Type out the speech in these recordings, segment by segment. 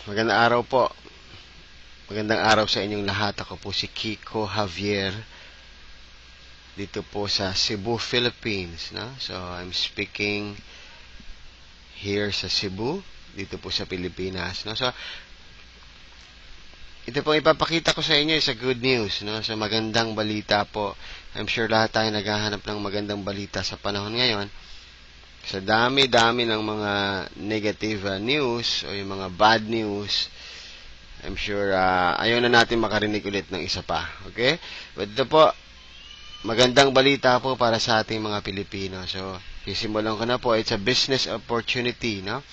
Magandang araw po. Magandang araw sa inyong lahat. Ako po si Kiko Javier dito po sa Cebu, Philippines, no? So, I'm speaking here sa Cebu, dito po sa Pilipinas, no? So, ito po ipapakita ko sa inyo is a good news, no? So, magandang balita po. I'm sure lahat tayo naghahanap ng magandang balita sa panahon ngayon. Sa dami-dami ng mga negative news o yung mga bad news, I'm sure ayaw na natin makarinig ulit ng isa pa. Okay? But ito po, magandang balita po para sa ating mga Pilipino. So, sisimulan ko na po. It's a business opportunity, no?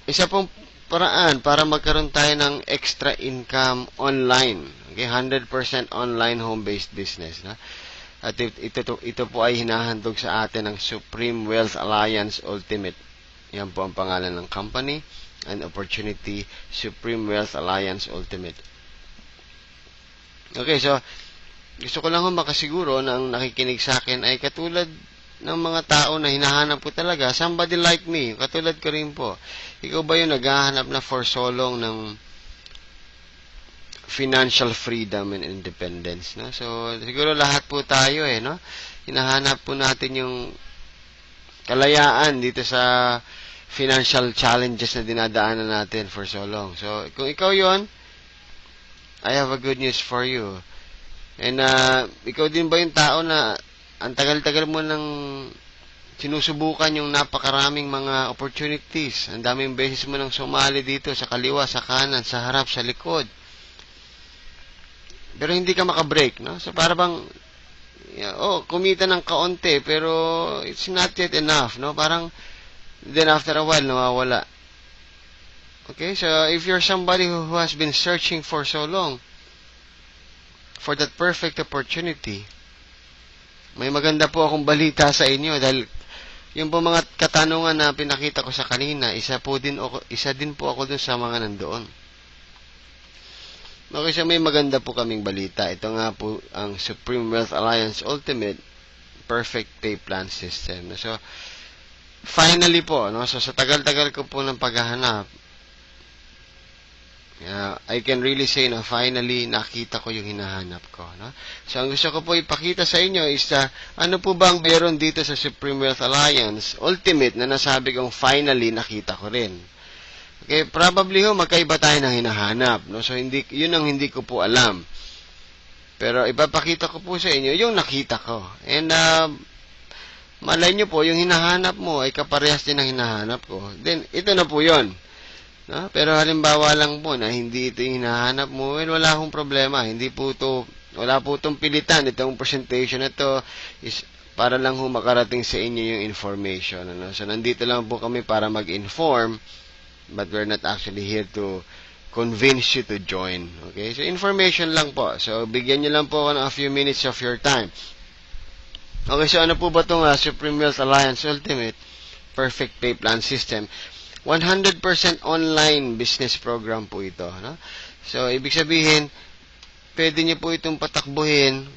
Isa pong paraan para magkaroon tayo ng extra income online. Okay? 100% online home-based business, no? At ito po ay hinahandog sa atin ng Supreme Wealth Alliance Ultimate. Yan po ang pangalan ng company and opportunity, Supreme Wealth Alliance Ultimate. Okay, so gusto ko lang makasiguro na ang nakikinig sa akin ay katulad ng mga tao na hinahanap ko talaga, somebody like me, katulad ko rin po. Ikaw ba yung naghahanap na for so long ng financial freedom and independence, no? So, siguro lahat po tayo no? Hinahanap po natin yung kalayaan dito sa financial challenges na dinadaanan natin for so long. So, kung ikaw yon, I have a good news for you. And, ikaw din ba yung tao na ang tagal-tagal mo nang sinusubukan yung napakaraming mga opportunities. Ang daming beses mo nang sumali dito sa kaliwa, sa kanan, sa harap, sa likod. Pero hindi ka makabreak, no? So, para bang, kumita ng kaunti, pero it's not yet enough, no? Parang, then after a while, nawawala. Okay? So, if you're somebody who has been searching for so long, for that perfect opportunity, may maganda po akong balita sa inyo dahil yung po mga katanungan na pinakita ko sa kanina, isa din po ako dun sa mga nandoon. Okay, so may maganda po kaming balita. Ito nga po ang Supreme Wealth Alliance Ultimate Perfect Pay Plan System. So, finally po, no? So, sa tagal-tagal ko po ng paghahanap, I can really say na finally nakita ko yung hinahanap ko, no? So, ang gusto ko po ipakita sa inyo is ano po bang meron dito sa Supreme Wealth Alliance Ultimate na nasabi kong finally nakita ko rin. Okay, probably magkaiba tayo ng hinahanap, no? So, yun ang hindi ko po alam. Pero, ipapakita ko po sa inyo yung nakita ko. And, malay nyo po, yung hinahanap mo ay kaparehas din ng hinahanap ko. Then, ito na po yun. No? Pero, halimbawa lang po na hindi ito yung hinahanap mo, well, wala akong problema. Wala po itong pilitan. Itong presentation na ito is para lang makarating sa inyo yung information. Ano? So, nandito lang po kami para mag-inform, but we're not actually here to convince you to join. Okay? So, information lang po. So, bigyan nyo lang po ako ng a few minutes of your time. Okay, so ano po ba itong Supreme Wealth Alliance Ultimate Perfect Pay Plan System? 100% online business program po ito. No? So, ibig sabihin, pwede nyo po itong patakbuhin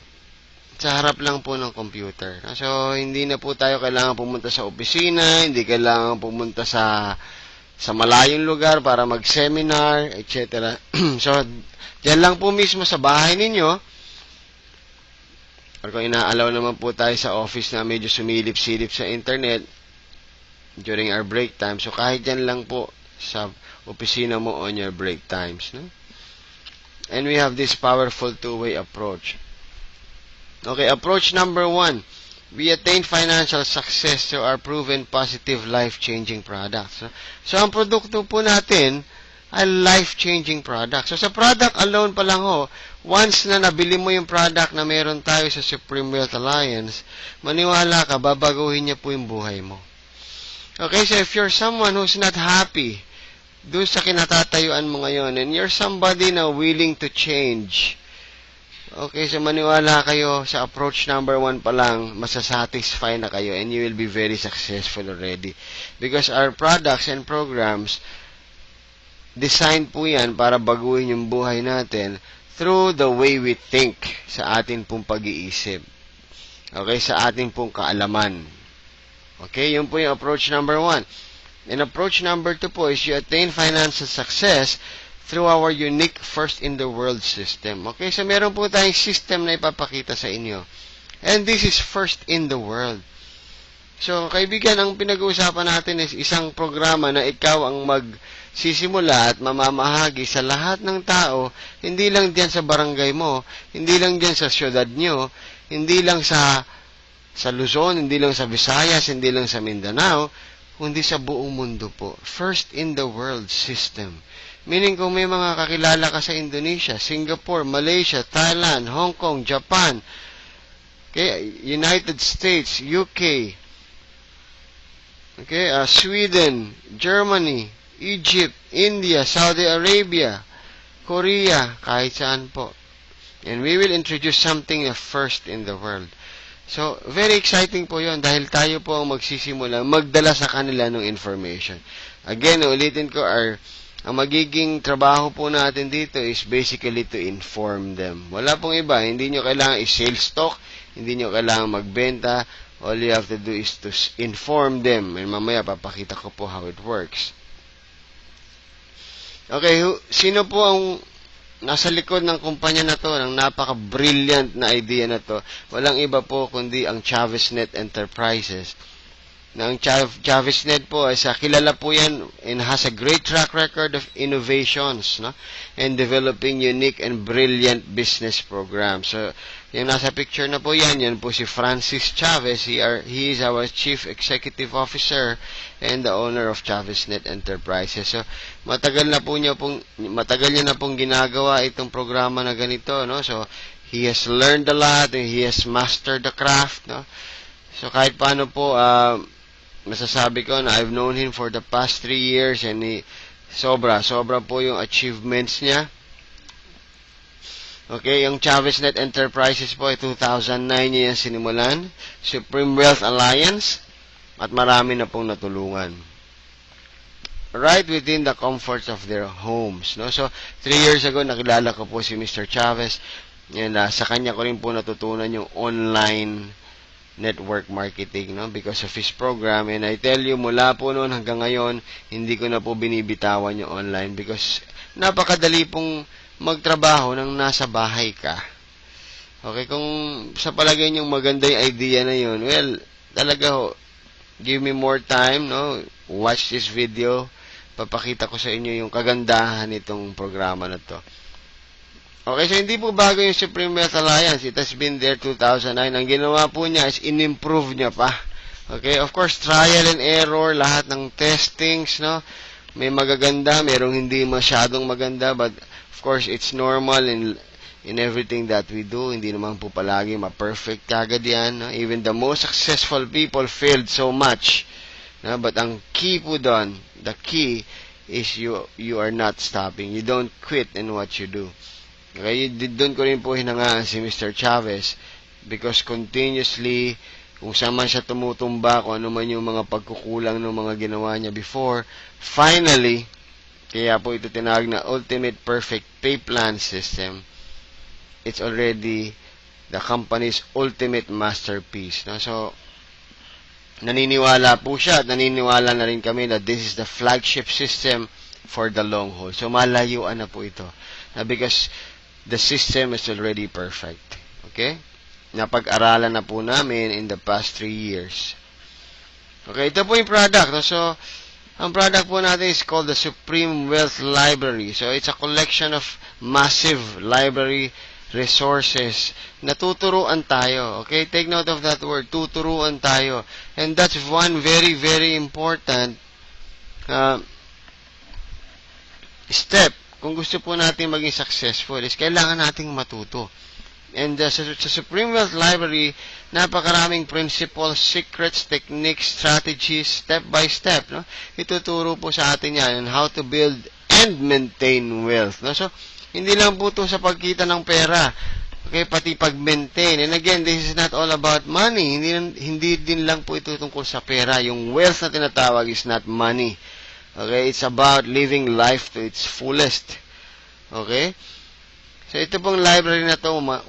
sa harap lang po ng computer. No? So, hindi na po tayo kailangan pumunta sa opisina, hindi kailangan pumunta sa malayong lugar para mag-seminar, etc. So, dyan lang po mismo sa bahay ninyo, or kung inaalaw naman po tayo sa office na medyo sumilip-silip sa internet during our break time, so kahit dyan lang po sa opisina mo on your break times. No? And we have this powerful two-way approach. Okay, approach number 1. We attain financial success through our proven positive life-changing products. So, ang produkto po natin ay life-changing products. So, sa product alone pa lang once na nabili mo yung product na meron tayo sa Supreme Wealth Alliance, maniwala ka, babaguhin niya po yung buhay mo. Okay, so if you're someone who's not happy doon sa kinatatayuan mo ngayon, and you're somebody na willing to change, okay, so maniwala kayo sa approach number 1 pa lang, masasatisfy na kayo and you will be very successful already. Because our products and programs, designed po yan para baguhin yung buhay natin through the way we think, sa atin pong pag-iisip. Okay, sa atin pong kaalaman. Okay, yun po yung approach number 1. And approach number 2 po is you attain financial success through our unique first-in-the-world system. Okay, so meron po tayong system na ipapakita sa inyo. And this is first in the world. So, kaibigan, ang pinag-uusapan natin is isang programa na ikaw ang magsisimula at mamamahagi sa lahat ng tao, hindi lang diyan sa barangay mo, hindi lang diyan sa syudad nyo, hindi lang sa Luzon, hindi lang sa Visayas, hindi lang sa Mindanao, kundi sa buong mundo po. First in the world system. Meaning kung may mga kakilala ka sa Indonesia, Singapore, Malaysia, Thailand, Hong Kong, Japan, okay, United States, UK, okay, Sweden, Germany, Egypt, India, Saudi Arabia, Korea, kahit saan po. And we will introduce something first in the world. So, very exciting po yon dahil tayo po ang magsisimula, magdala sa kanila ng information. Again, ulitin ko, ang magiging trabaho po natin dito is basically to inform them. Wala pong iba, hindi nyo kailangan i-sales talk, hindi nyo kailangan magbenta, all you have to do is to inform them. And mamaya, papakita ko po how it works. Okay, sino po ang nasa likod ng kumpanya na to, ng napaka-brilliant na idea na to? Walang iba po kundi ang ChavesNet Enterprises. Ang ChavesNet po ay kilala po yan and has a great track record of innovations, no? And developing unique and brilliant business programs. So, yung nasa picture na po yan po si Francis Chavez. He is our Chief Executive Officer and the owner of ChavesNet Enterprises. So, matagal niya na pong ginagawa itong programa na ganito, no? So, he has learned a lot and he has mastered the craft, no? So, kahit paano po, masasabi ko na I've known him for the past 3 years and sobra po yung achievements niya. Okay, yung ChavesNet Enterprises po ay 2009 niya yan sinimulan, Supreme Wealth Alliance, at marami na pong natulungan. Right within the comforts of their homes, no? So, 3 years ago, nakilala ko po si Mr. Chavez, and sa kanya ko rin po natutunan yung online network marketing, no? Because of his program, and I tell you, mula po noon hanggang ngayon, hindi ko na po binibitawan yung online because napakadali pong magtrabaho nang nasa bahay ka. Okay, kung sa palagay niyong maganda yung idea na yun, well, talaga ho, give me more time, no? Watch this video. Papakita ko sa inyo yung kagandahan nitong programa na to. Okay, so hindi po bago yung Supreme Wealth Alliance. It has been there 2009. Ang ginawa po niya is in-improve niya pa. Okay, of course, trial and error, lahat ng testings, no? May magaganda, merong hindi masyadong maganda, but of course, it's normal in everything that we do. Hindi naman po palagi ma-perfect kagad yan, no? Even the most successful people failed so much. No? But ang key po doon, the key is you are not stopping. You don't quit in what you do. Okay, doon ko rin po hinangaan si Mr. Chavez because continuously, kung saan man siya tumutumba, kung ano man yung mga pagkukulang ng mga ginawa niya before, finally, kaya po ito tinawag na Ultimate Perfect Pay Plan System. It's already the company's ultimate masterpiece. No? So, naniniwala po siya at naniniwala na rin kami that this is the flagship system for the long haul. So, malayuan na po ito. Because the system is already perfect. Okay? Napag-aralan na po namin in the past 3 years. Okay, ito po yung product. No? So, ang product po natin is called the Supreme Wealth Library. So, it's a collection of massive library resources. Natuturuan tayo. Okay? Take note of that word. Tuturuan tayo. And that's one very, very important step. Kung gusto po natin maging successful, is kailangan nating matuto. And sa Supreme Wealth Library, napakaraming principles, secrets, techniques, strategies, step by step. No? Ituturo po sa atin yan on how to build and maintain wealth. No? So, hindi lang po ito sa pagkita ng pera. Okay, pati pag-maintain. And again, this is not all about money. Hindi din lang po ito tungkol sa pera. Yung wealth na tinatawag is not money. Okay, it's about living life to its fullest. Okay? So, ito pong library na to, 100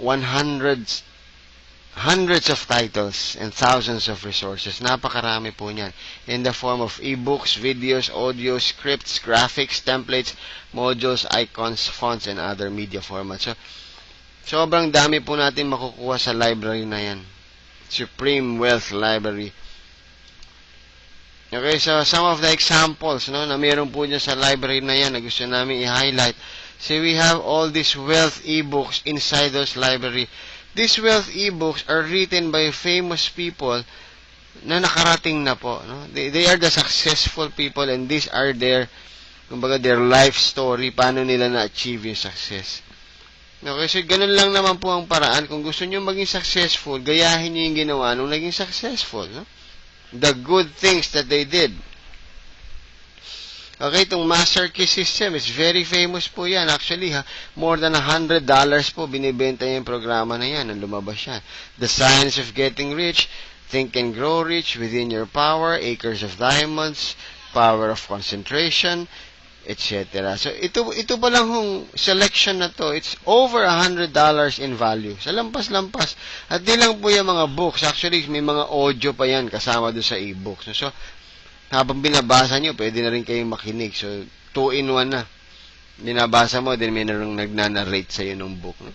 hundreds of titles and thousands of resources. Napakarami po niyan. In the form of ebooks, videos, audio, scripts, graphics, templates, modules, icons, fonts, and other media formats. So, sobrang dami po natin makukuha sa library na yan. Supreme Wealth Library. Okay, so some of the examples no, na meron po dyan sa library na yan na gusto namin i-highlight. So we have all these wealth ebooks inside those library. These wealth ebooks are written by famous people na nakarating na po. No? They are the successful people and these are their, kumbaga, their life story, paano nila na-achieve yung success. Okay, so ganun lang naman po ang paraan. Kung gusto nyo maging successful, gayahin nyo yung ginawa nung naging successful. No? The good things that they did. Okay, itong Master Key System is very famous po yan. Actually, more than $100 po binibenta yung programa na yan nung lumabas yan. The Science of Getting Rich, Think and Grow Rich, Within Your Power, Acres of Diamonds, Power of Concentration, etc. So, ito pa lang yung selection na to, it's over $100 in value. Sa lampas-lampas. At di lang po yung mga books. Actually, may mga audio pa yan kasama doon sa e-books. So, habang binabasa nyo, pwede na rin kayong makinig. So, 2-in-1 na. Binabasa mo, then may narang nagnanarrate sa'yo ng book. No?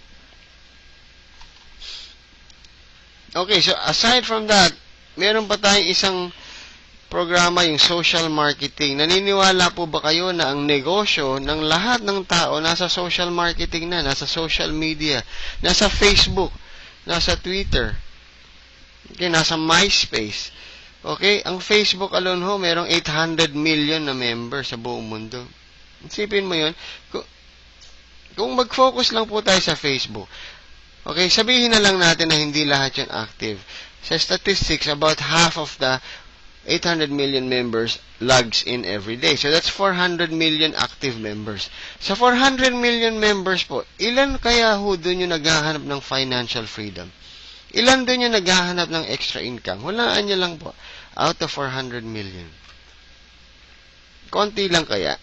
Okay, so aside from that, meron pa tayong isang programa, yung social marketing. Naniniwala po ba kayo na ang negosyo ng lahat ng tao nasa social marketing na, nasa social media, nasa Facebook, nasa Twitter, okay, nasa MySpace. Okay, ang Facebook alone ho, merong 800 million na members sa buong mundo. Isipin mo yun. Kung mag-focus lang po tayo sa Facebook, okay, sabihin na lang natin na hindi lahat yan active. Sa statistics, about half of the 800 million members logs in every day. So, that's 400 million active members. Sa 400 million members po, ilan kaya ho doon yung naghahanap ng financial freedom? Ilan doon yung naghahanap ng extra income? Hulaan nyo lang po. Out of 400 million. Konti lang kaya.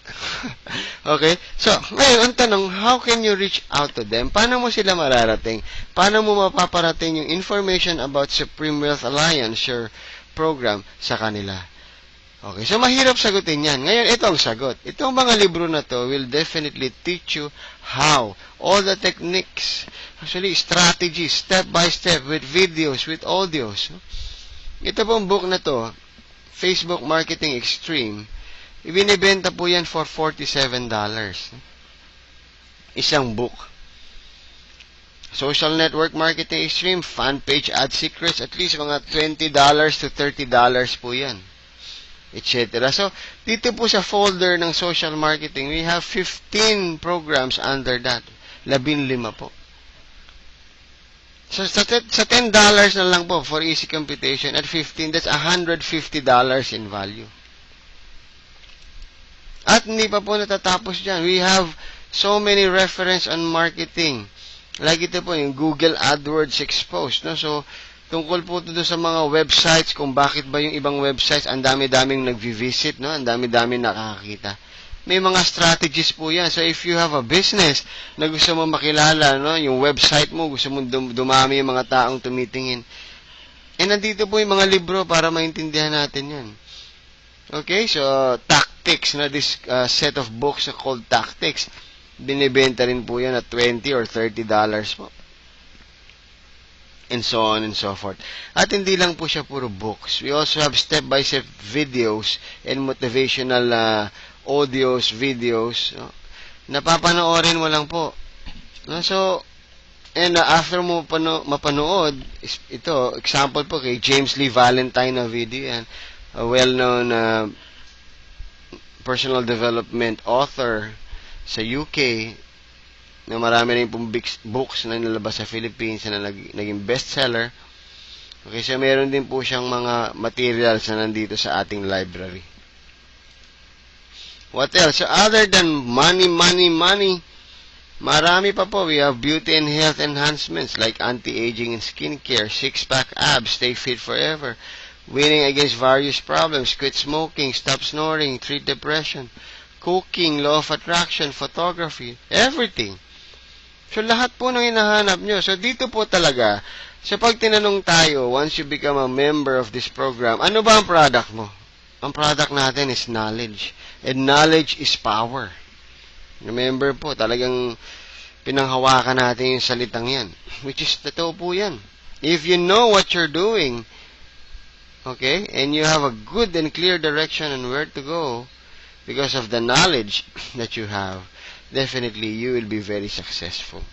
Okay? So, ngayon, ang tanong, how can you reach out to them? Paano mo sila mararating? Paano mo mapaparating yung information about Supreme Wealth Alliance, your program, sa kanila? Okay, so mahirap sagutin yan. Ngayon, ito ang sagot. Itong mga libro na to will definitely teach you how. All the techniques, actually, strategies, step by step, with videos, with audios. Ito pong book na to, Facebook Marketing Extreme, ibinibenta po yan for $47. Isang book. Social Network Marketing Extreme, Fan Page Ad Secrets, at least mga $20 to $30 po yan. Etc. So, dito po sa folder ng social marketing, we have 15 programs under that. 15 po. So, sa $10 na lang po for easy computation, at 15, that's $150 in value. At hindi pa po natatapos dyan. We have so many reference on marketing. Like ito po, yung Google AdWords Exposed. No? So, tungkol po ito sa mga websites, kung bakit ba yung ibang websites, ang dami-daming nag-visit, no? Ang dami-daming nakakakita. May mga strategies po yan. So, if you have a business na gusto mo makilala, no? Yung website mo, gusto mo dumami yung mga taong tumitingin. Nandito po yung mga libro para maintindihan natin yan. Okay, so, Tactics, na this set of books called Tactics, binibenta rin po yan at $20 or $30 po. And so on and so forth. At hindi lang po siya puro books. We also have step-by-step videos and motivational audios, videos. No? Napapanoorin mo lang po. No? So, and after mo mapanood, ito, example po kay James Lee Valentine na video yan. A well-known personal development author sa UK na marami rin pong books na nilabas sa Philippines na naging bestseller. Okay, so meron din po siyang mga materials na nandito sa ating library. What else? So other than money, marami pa po. We have beauty and health enhancements like anti-aging and skincare, six-pack abs, stay fit forever, winning against various problems, quit smoking, stop snoring, treat depression, cooking, law of attraction, photography, everything. So, lahat po ng hinahanap nyo. So, dito po talaga, So, pag tinanong tayo, once you become a member of this program, ano ba ang product mo? Ang product natin is knowledge. And knowledge is power. Remember po, talagang pinanghawakan natin yung salitang yan. Which is, totoo po yan. If you know what you're doing, okay, and you have a good and clear direction on where to go, because of the knowledge that you have, definitely you will be very successful.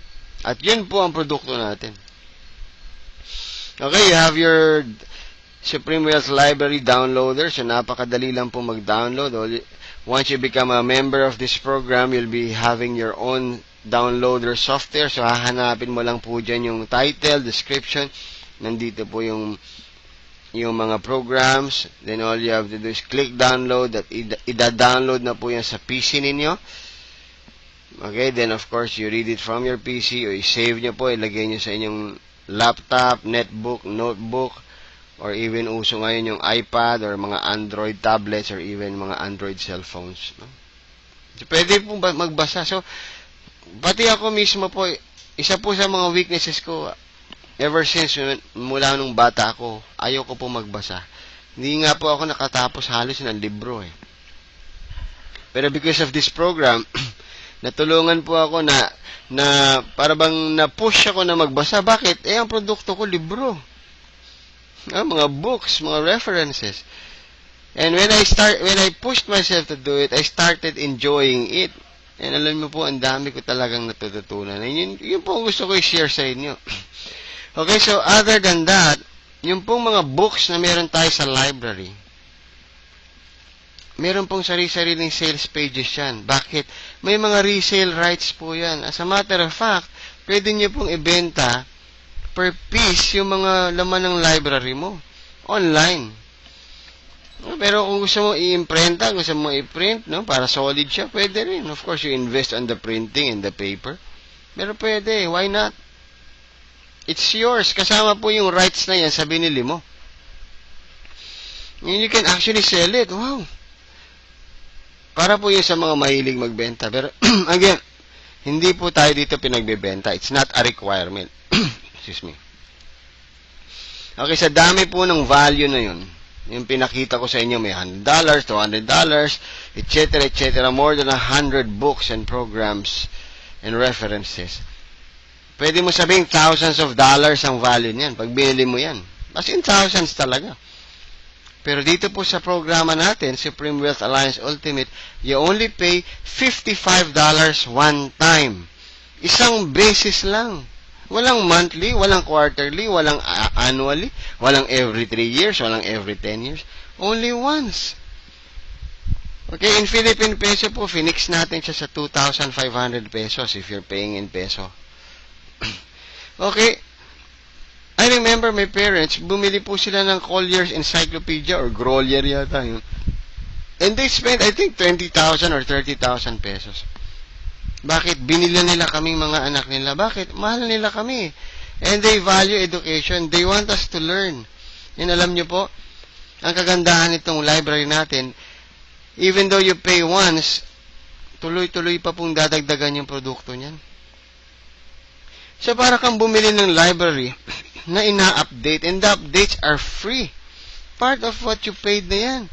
At yun po ang produkto natin. Okay, you have your Supreme Wealth Library downloader. So, napakadali lang po mag-download. Once you become a member of this program, you'll be having your own downloader software. So, hahanapin mo lang po dyan yung title, description. Nandito po yung mga programs. Then, all you have to do is click download. At ida-download na po yan sa PC ninyo. Okay, then of course, you read it from your PC or i-save nyo po. Ilagay nyo sa inyong laptop, netbook, notebook, or even uso ngayon yung iPad or mga Android tablets or even mga Android cellphones. No? So, pwede po magbasa. So, pati ako mismo po, isa po sa mga weaknesses ko, ever since, mula nung bata ako, ayoko po magbasa. Hindi nga po ako nakatapos halos ng libro eh. Pero because of this program, natulungan po ako na para bang na-push ako na magbasa. Bakit? Ang produkto ko, libro. Mga books, mga references. And when I pushed myself to do it, I started enjoying it. And alam mo po, ang dami ko talagang natututunan. And yun po ang gusto ko i-share sa inyo. Okay, so other than that, yung pong mga books na meron tayo sa library, meron pong sari-sariling sales pages yan. Bakit? May mga resale rights po yan. As a matter of fact, pwede nyo pong ibenta per piece yung mga laman ng library mo. Online. Pero kung gusto mo i-imprenta, gusto mo i-print, no, para solid siya, pwede rin. Of course, you invest on the printing and the paper. Pero pwede. Why not? It's yours. Kasama po yung rights na yan sa binili mo. And you can actually sell it. Wow. Para po yun sa mga mahilig magbenta. Pero, again, hindi po tayo dito pinagbebenta. It's not a requirement. Excuse me. Okay, sa dami po ng value na yun, yung pinakita ko sa inyo, may $100, $200, etc., etc., more than 100 books and programs and references. Pwede mo sabihin thousands of dollars ang value niyan pag binili mo yan. As in thousands talaga. Pero dito po sa programa natin, Supreme Wealth Alliance Ultimate, you only pay $55 one time. Isang beses lang. Walang monthly, walang quarterly, walang annually, walang every 3 years, walang every 10 years. Only once. Okay, in Philippine peso po, finix natin siya sa 2,500 pesos if you're paying in peso. Okay. I remember my parents, bumili po sila ng Collier's Encyclopedia or Grolier yata yun. And they spent, I think, 20,000 or 30,000 pesos. Bakit? Binila nila kaming mga anak nila. Bakit? Mahal nila kami. And they value education. They want us to learn. And alam nyo po, ang kagandahan nitong library natin, even though you pay once, tuloy-tuloy pa pong dadagdagan yung produkto niyan. So, para kang bumili ng library na ina-update, and the updates are free. Part of what you paid na yan.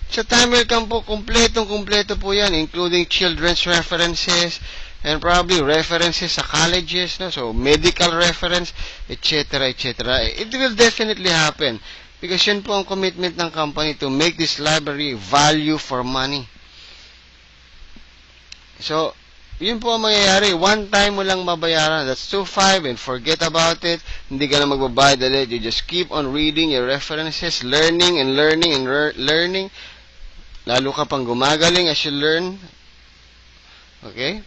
Sa Timer Camp po, kumpletong-kumpleto po yan, including children's references, and probably references sa colleges, no? So, medical reference, etc., etc. It will definitely happen. Because yun po ang commitment ng company to make this library value for money. So, yun po ang mangyayari. One time mo lang mabayaran. That's 2,500 and forget about it. Hindi ka na magbabayad ulit. You just keep on reading your references, learning and learning and learning. Lalo ka pang gumagaling as you learn. Okay?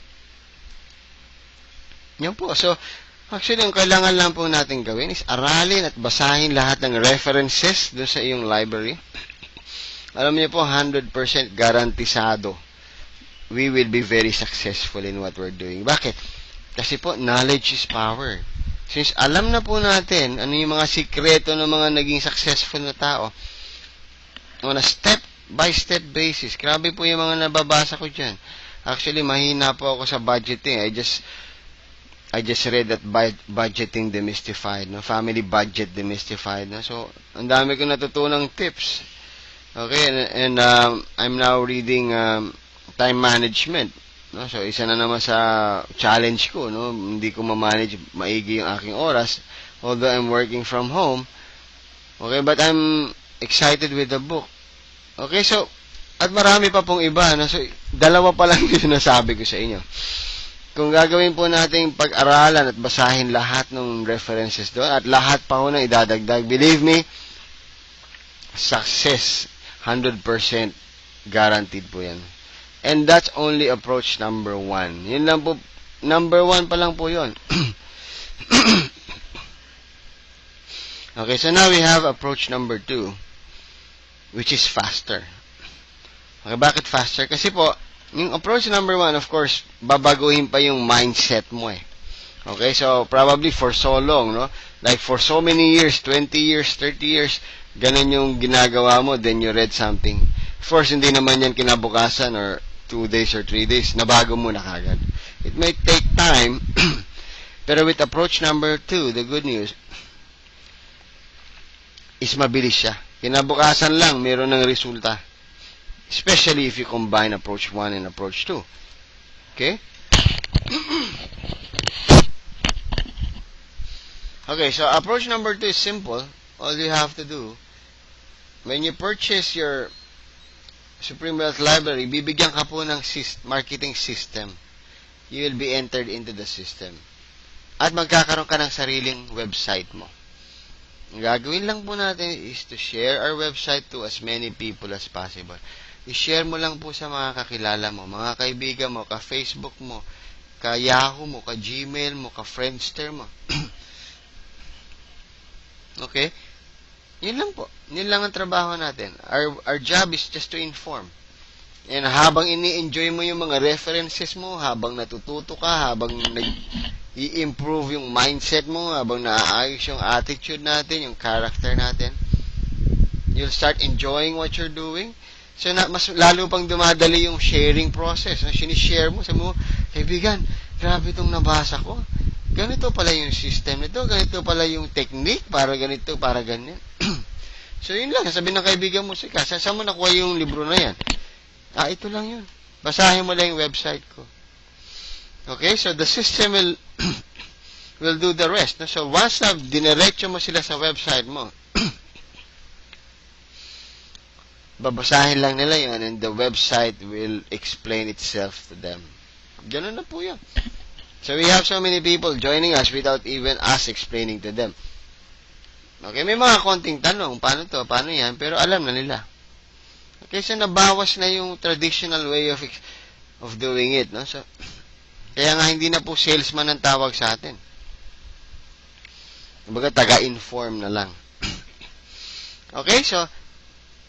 Yun po. So, actually, ang kailangan lang po natin gawin is aralin at basahin lahat ng references doon sa iyong library. Alam niyo po, 100% garantisado. We will be very successful in what we're doing. Bakit? Kasi po, knowledge is power. Since alam na po natin ano yung mga sikreto ng mga naging successful na tao, on a step-by-step basis, grabe po yung mga nababasa ko dyan. Actually, mahina po ako sa budgeting. I just read that budgeting demystified, no? Family budget demystified, no? So, ang dami ko natutunang tips. Okay, and I'm now reading time management, no? So, isa na naman sa challenge ko, no? Hindi ko ma-manage maigi yung aking oras, although I'm working from home. Okay, but I'm excited with the book. Okay, so, at marami pa pong iba, no? So, dalawa pa lang yung nasabi ko sa inyo. Kung gagawin po natin pag-aralan at basahin lahat ng references doon at lahat pa ho na idadagdag, believe me, success 100% guaranteed po yan. And that's only approach number 1. Yun lang po, number 1 pa lang po yun. Okay, so now we have approach number 2, which is faster. Okay, bakit faster? Kasi po, yung approach number 1, of course, babaguhin pa yung mindset mo eh. Okay, so probably for so long, no? Like for so many years, 20 years, 30 years, ganun yung ginagawa mo, then you read something. Of course, hindi naman yan kinabukasan or 2 days or 3 days, nabago mo na kagad. It might take time, pero with approach number 2, the good news is mabilis siya. Kinabukasan lang, meron ng resulta. Especially if you combine approach 1 and approach 2. Okay? Okay, so approach number 2 is simple. All you have to do, when you purchase your Supreme Wealth Library, bibigyan ka po ng marketing system. You will be entered into the system. At magkakaroon ka ng sariling website mo. Ang gagawin lang po natin is to share our website to as many people as possible. I-share mo lang po sa mga kakilala mo, mga kaibigan mo, ka-Facebook mo, ka-Yahoo mo, ka-Gmail mo, ka-Friendster mo. Okay? Yun lang po. Yun lang ang trabaho natin. Our job is just to inform. And habang ini-enjoy mo yung mga references mo, habang natututo ka, habang nag-i-improve yung mindset mo, habang naaayos yung attitude natin, yung character natin, you'll start enjoying what you're doing. So, mas lalo pang dumadali yung sharing process. Sinishare mo, sabi mo, kaibigan, grabe itong nabasa ko. Ganito pala yung system nito, ganito pala yung technique, para ganito, para ganyan. So, yun lang. Sabi ng kaibigan mo, sika, saan mo nakuha yung libro na yan? Ito lang yun. Basahin mo lang yung website ko. Okay, so the system will do the rest. No? So, once na dinerecho mo sila sa website mo, babasahin lang nila yun and the website will explain itself to them. Ganun na po yun. So, we have so many people joining us without even us explaining to them. Okay, may mga konting tanong, paano to, paano yan, pero alam na nila. Okay, so nabawas na yung traditional way of doing it, no? So, kaya nga hindi na po salesman ang tawag sa atin. Kumbaga, taga-inform na lang. Okay, so,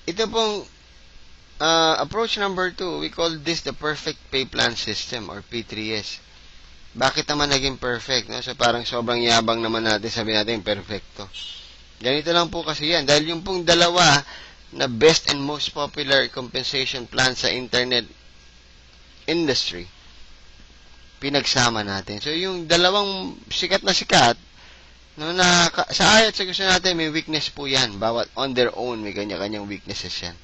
ito pong approach number 2, we call this the perfect pay plan system or P3S. Bakit naman naging perfect? No? So parang sobrang yabang naman natin, sabi natin perfecto. Ganito lang po kasi yan. Dahil yung pong dalawa na best and most popular compensation plan sa internet industry, pinagsama natin. So yung dalawang sikat na sikat, no, sa ayat sa gusto natin, may weakness po yan. Bawat on their own, may kanya-kanyang weaknesses yan.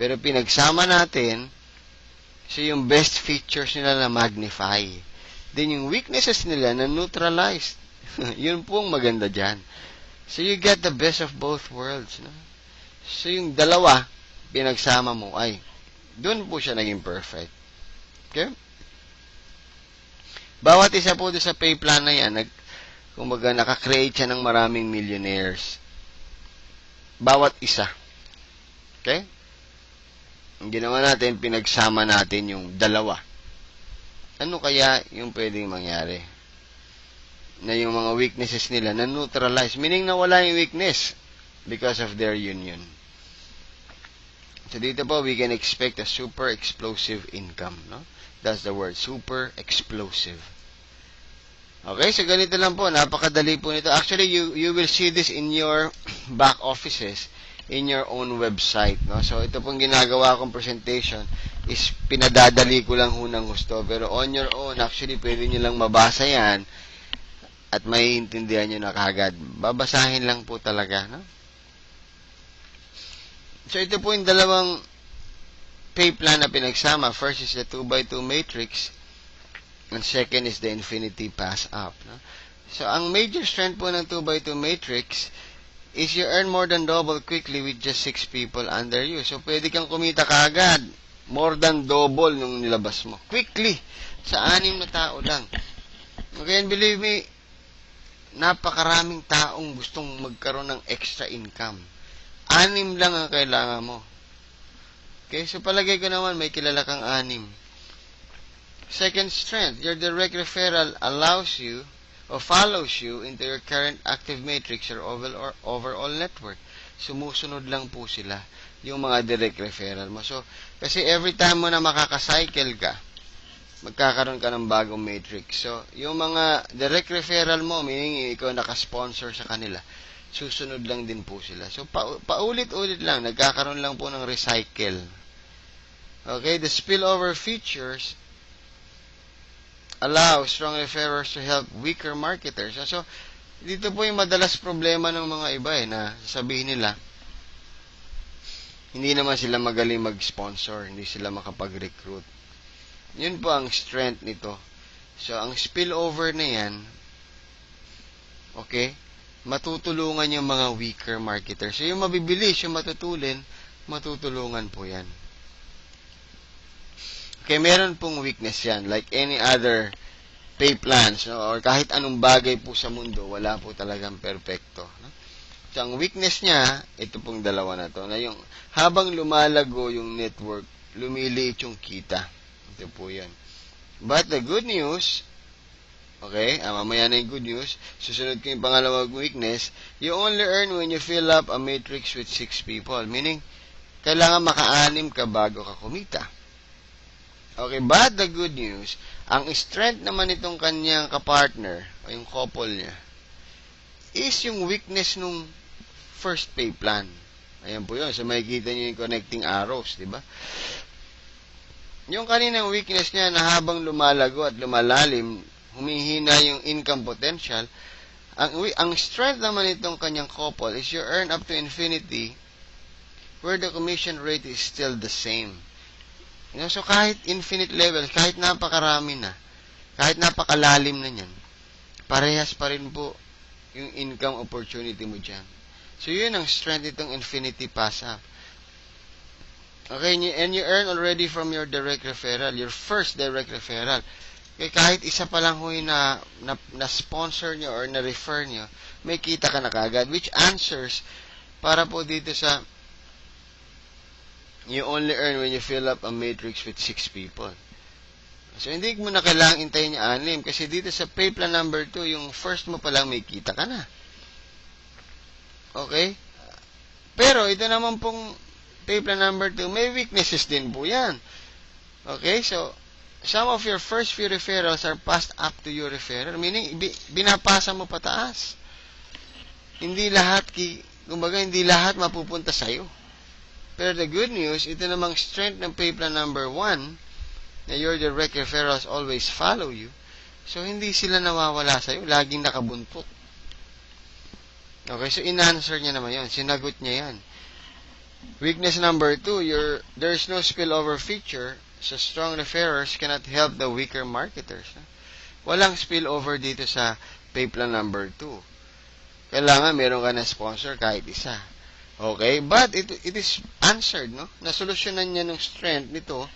Pero pinagsama natin, so yung best features nila na magnify. Then yung weaknesses nila na neutralized. Yun po ang maganda dyan. So you get the best of both worlds. No? So yung dalawa, pinagsama mo, ay, doon po siya naging perfect. Okay? Bawat isa po doon sa pay plan na yan, kumbaga, nakakreate siya ng maraming millionaires. Bawat isa. Okay? Ang ginawa natin, pinagsama natin yung dalawa. Ano kaya yung pwedeng mangyari? Na yung mga weaknesses nila na neutralize. Meaning na wala yung weakness because of their union. So dito po, we can expect a super explosive income. No? That's the word, super explosive. Okay, so ganito lang po, napakadali po nito. Actually, you will see this in your back offices, in your own website. No? So ito pong ginagawa kong presentation is pinadadali ko lang ho ng gusto. Pero on your own, actually, pwede nyo lang mabasa yan at maiintindihan nyo na kagad. Babasahin lang po talaga, no? So, ito po yung dalawang pay plan na pinagsama. First is the 2x2 matrix, and second is the infinity pass up, no? So, ang major strength po ng 2x2 matrix is you earn more than double quickly with just 6 people under you. So, pwede kang kumita kaagad. More than double nung nilabas mo. Quickly. Sa 6 na tao lang. Okay, and believe me, napakaraming taong gustong magkaroon ng extra income. 6 lang ang kailangan mo. Okay, so palagay ko naman may kilala kang 6. Second strength, your direct referral allows you or follows you into your current active matrix or overall network. Sumusunod lang po sila yung mga direct referral mo. So, kasi every time mo na makakacycle ka, magkakaroon ka ng bagong matrix. So, yung mga direct referral mo, meaning ikaw nakasponsor sa kanila, susunod lang din po sila. So, paulit-ulit lang, nagkakaroon lang po ng recycle. Okay, the spillover features allow strong referrers to help weaker marketers. So, dito po yung madalas problema ng mga iba na sasabihin nila, hindi naman sila magaling mag-sponsor, hindi sila makapag-recruit. Yun po ang strength nito. So, ang spillover na yan, okay, matutulungan yung mga weaker marketers. So, yung mabibilis, yung matutulungan po yan. Okay, meron pong weakness yan. Like any other pay plans, no? Or kahit anong bagay po sa mundo, wala po talagang perfecto. No? So, ang weakness niya, ito pong dalawa na to, na yung habang lumalago yung network, lumiliit yung kita. Ito po yan. But the good news, okay, mamaya na yung good news, susunod ko yung pangalawang weakness, you only earn when you fill up a matrix with 6 people. Meaning, kailangan maka-6 ka bago ka kumita. Okay, but the good news, ang strength naman itong kanyang kapartner, o yung couple niya, is yung weakness nung first pay plan. Ayan po yun. So, makikita nyo yung connecting arrows, di ba? Yung kaninang weakness niya na habang lumalago at lumalalim, humihina yung income potential, ang strength naman itong kanyang couple is you earn up to infinity where the commission rate is still the same. You know, so kahit infinite levels, kahit napakarami na, kahit napakalalim na yan, parehas pa rin po yung income opportunity mo dyan. So yun ang strength itong infinity pass up. Okay, and you earn already from your direct referral, your first direct referral. Okay, kahit isa pa lang huy na sponsor nyo or na-refer nyo, may kita ka na kagad, which answers para po dito sa you only earn when you fill up a matrix with 6 people. So, hindi mo na kailangang intayin yung 6, kasi dito sa pay plan number 2, yung first mo pa lang may kita ka na. Okay? Pero, ito naman pong pay plan number 2, may weaknesses din po yan. Okay? So, some of your first few referrals are passed up to your referral. Meaning, binapasa mo pataas. Hindi lahat, hindi lahat mapupunta sa'yo. Pero the good news, ito namang strength ng pay plan number 1, na your direct referrals always follow you. So, hindi sila nawawala sa'yo. Laging nakabuntot. Okay, so in-answer niya naman yun. Sinagot niya yan. Weakness number 2, there's no spillover feature, so strong referrers cannot help the weaker marketers. Walang spillover dito sa pay plan number 2. Kailangan meron ka na sponsor kahit isa. Okay, but it is answered, no? Nasolusyonan niya ng strength nito.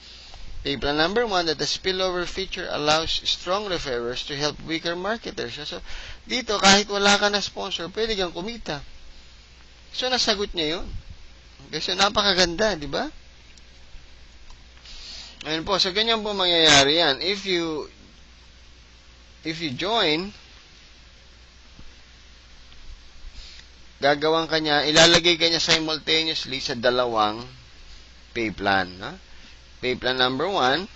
Pay plan number 1, that the spillover feature allows strong referrers to help weaker marketers. So, dito, kahit wala ka na sponsor, pwede kang kumita. So, nasagot niya yun. Okay, so, napakaganda, di ba? Ayun po, so, ganyan po mangyayari yan. If you join, gagawang kanya, ilalagay kanya simultaneously sa dalawang pay plan. No? Pay plan number 1,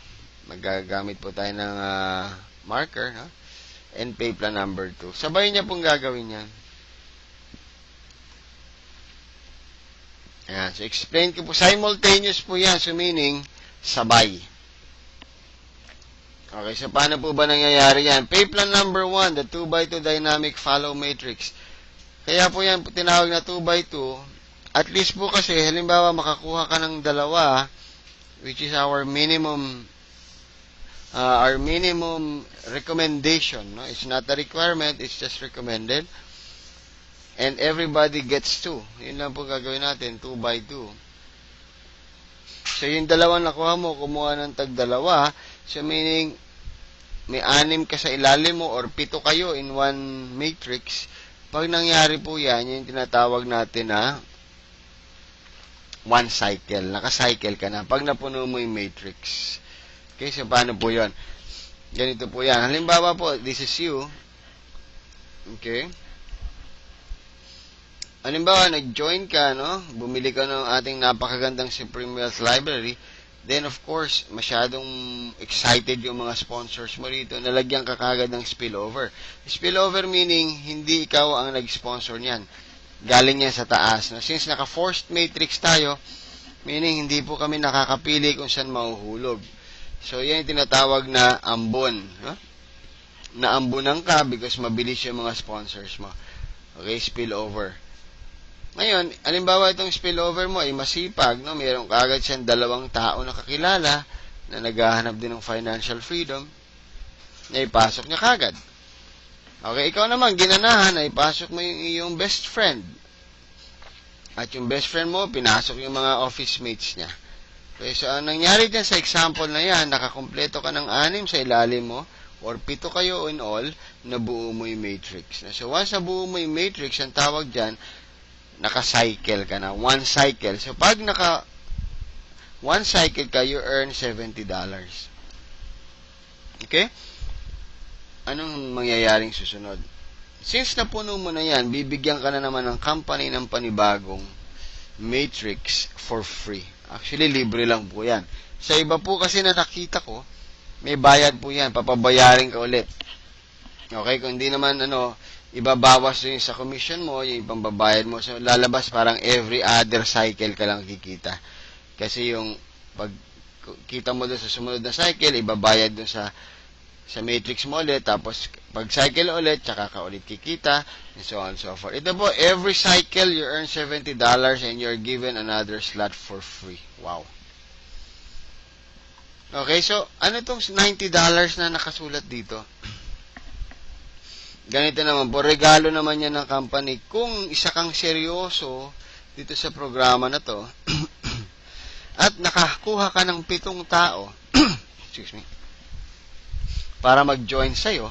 magagamit po tayo ng marker, no? And pay plan number 2. Sabay niya pong gagawin yan. Ayan, so explain ko po, simultaneous po yan, so meaning, sabay. Okay, so paano po ba nangyayari yan? Pay plan number 1, the 2x2 dynamic follow matrix. Kaya po yan tinawag na 2x2. At least po kasi, halimbawa makakuha ka ng dalawa, which is our minimum recommendation. No? It's not a requirement, it's just recommended. And everybody gets 2. Yun lang po gagawin natin, 2x2. So, yung dalawang nakuha mo, kumuha ng tag-dalawa. So, meaning, may 6 ka sa ilalim mo or 7 kayo in one matrix. Pag nangyari po yan, yung tinatawag natin na one cycle. Naka-cycle ka na. Pag napuno mo yung matrix. Okay, so paano po yun? Ganito po yan. Halimbawa po, this is you. Okay. Halimbawa, nag-join ka, no? Bumili ka ng ating napakagandang Supreme Wealth Library. Then, of course, masyadong excited yung mga sponsors mo rito. Nalagyan ka kagad ng spillover. Spillover meaning, hindi ikaw ang nag-sponsor niyan. Galing yan sa taas. No? Since naka-forced matrix tayo, meaning hindi po kami nakakapili kung saan mahuhulog. So, yan yung tinatawag na ambon. No? Naambunan ka because mabilis yung mga sponsors mo. Okay, spillover. Ngayon, halimbawa itong spillover mo ay masipag, no? Mayroon kaagad siyang 2 tao na kakilala na naghahanap din ng financial freedom, na ipasok niya kagad. Okay, ikaw naman, ginanahan, na ipasok mo yung iyong best friend. At yung best friend mo, pinasok yung mga office mates niya. Okay, so ang nangyari dyan sa example na yan, nakakumpleto ka ng 6 sa ilalim mo, or 7 kayo in all, nabuo mo yung matrix. So once nabuo mo yung matrix, ang tawag dyan, naka-cycle ka na. One cycle. So, pag one cycle ka, you earn $70. Okay? Anong mangyayaring susunod? Since napuno mo na yan, bibigyan ka na naman ng company ng panibagong matrix for free. Actually, libre lang po yan. Sa iba po kasi na nakita ko, may bayad po yan. Papabayarin ka ulit. Okay? Kung hindi naman, ibabawas yung sa commission mo, yung ibang babayad mo. So, lalabas parang every other cycle ka lang kikita. Kasi yung pag kita mo doon sa sumunod na cycle, ibabayad doon sa matrix mo ulit. Tapos, pag cycle ulit, tsaka ka ulit kikita, and so on and so forth. Ito po, every cycle, you earn $70 and you're given another slot for free. Wow. Okay, so, ano itong $90 na nakasulat dito? Ganito naman po, regalo naman yan ng company. Kung isa kang seryoso dito sa programa na to, at nakakuha ka ng 7 tao, excuse me, para mag-join sa'yo,